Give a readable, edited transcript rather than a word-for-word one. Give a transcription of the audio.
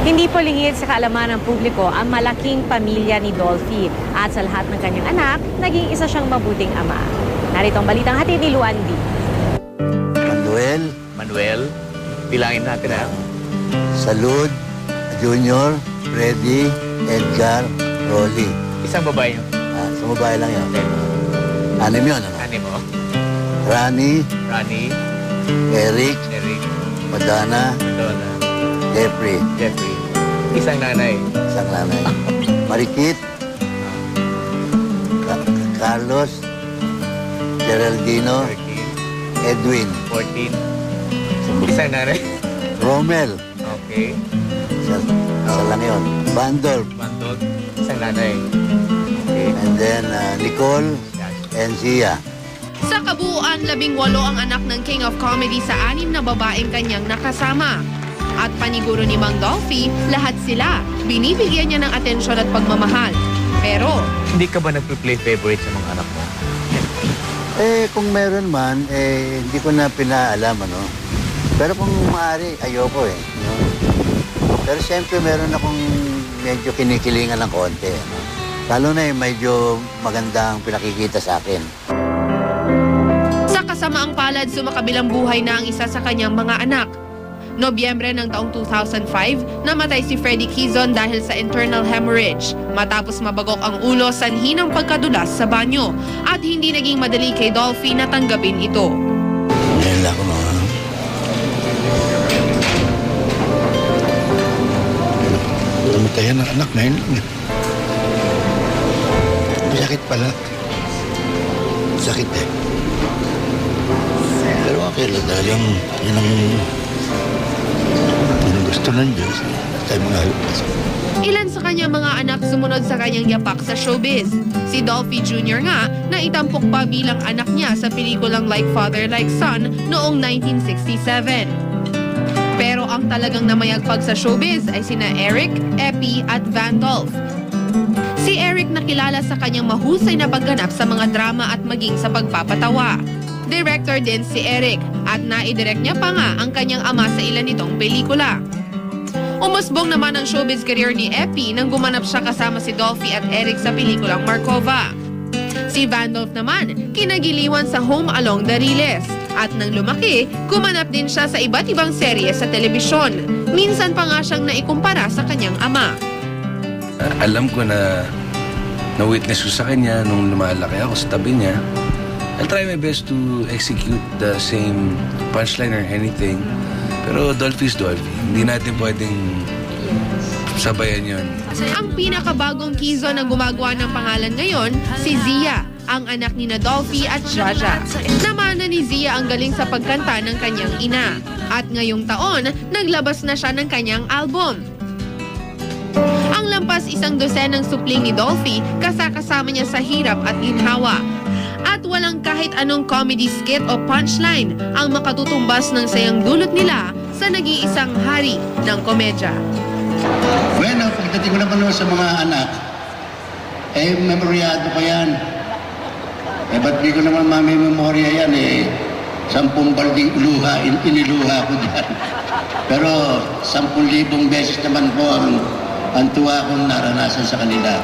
Hindi po lingid sa kaalaman ng publiko ang malaking pamilya ni Dolphy at sa lahat ng kanyang anak, naging isa siyang mabuting ama. Narito ang balitang hatid ni Luandi. Manuel, bilangin natin ha. Salud, Junior, Freddy, Edgar, Rolly. Isang babae yun. Sa babae lang yun. Anim yun, ano? Ano mo? Rani, Eric, Madonna, Jeffrey. Isang nanay. Marikit, Carlos, Geraldino, Edwin. 14. Isang nanay. Romel. Okay. Isa lang yun. Bandolf. Isang nanay. Okay. And then Nicole and Zia. Sa kabuuan, 18 ang anak ng King of Comedy sa 6 na babaeng kanyang nakasama. At paniguro ni Mang Dolphy, lahat sila binibigyan niya ng atensyon at pagmamahal. Pero Hindi ka ba nagpe-play favorite sa mga anak mo? Kung meron man, hindi ko na pinaalam, ano. Pero kung maaari, ayoko no? Pero siyempre meron akong medyo kinikilingan ng konti, ano. Lalo na medyo magandang pinakikita sa akin. sa kasamaang palad, sumakabilang buhay na ang isa sa kanyang mga anak. Nobyembre ng taong 2005, namatay si Freddie Quezon dahil sa internal hemorrhage matapos mabagok ang ulo sanhi ng pagkadulas sa banyo at hindi naging madali kay Dolphy na tanggapin ito. Ngayon lang ako, no? Namatayan ang anak, ngayon lang. Masakit pala. Sakit eh. Pero okay lang dahil yung gusto ng Diyos. Tayo mga halos. Ilan sa kanyang mga anak sumunod sa kanyang yapak sa showbiz. Si Dolphy Jr. nga na itampok pa bilang anak niya sa pelikulang Like Father, Like Son noong 1967. Pero ang talagang namayagpag sa showbiz ay sina Eric, Epi at Vandolph. Si Eric nakilala sa kanyang mahusay na pagganap sa mga drama at maging sa pagpapatawa. Director din si Eric at naidirect niya pa nga ang kanyang ama sa ilan nitong pelikula. Umusbong naman ang showbiz career ni Epi nang gumanap siya kasama si Dolphy at Eric sa pelikulang Markova. Si Vandolph naman, kinagiliwan sa Home Along the Riles. At nang lumaki, gumanap din siya sa iba't ibang serye sa telebisyon. Minsan pa nga siyang naikumpara sa kanyang ama. Alam ko na na-witness ko sa kanya nung lumalaki ako sa tabi niya. I'll try my best to execute the same punchline or anything. Pero Dolphy is Dolphy. Hindi natin pwedeng sabayan yun. Ang pinakabagong Quezon na gumagawa ng pangalan ngayon, si Zia, ang anak ni na Dolphy at Jaja. Namana ni Zia ang galing sa pagkanta ng kanyang ina. At ngayong taon, naglabas na siya ng kanyang album. Ang lampas 100 ng supling ni Dolphy, kasama niya sa hirap at ginhawa. At walang kahit anong comedy skit o punchline ang makatutumbas ng sayang dulot nila sa nag-iisang hari ng komedya. Bueno, pagdating ko naman sa mga anak, memoryado ko yan. Ba't di ko naman mamimemorya yan 10 balding luha, iniluha ko dyan. Pero 10,000 beses naman po ang tuwa kong naranasan sa kanila.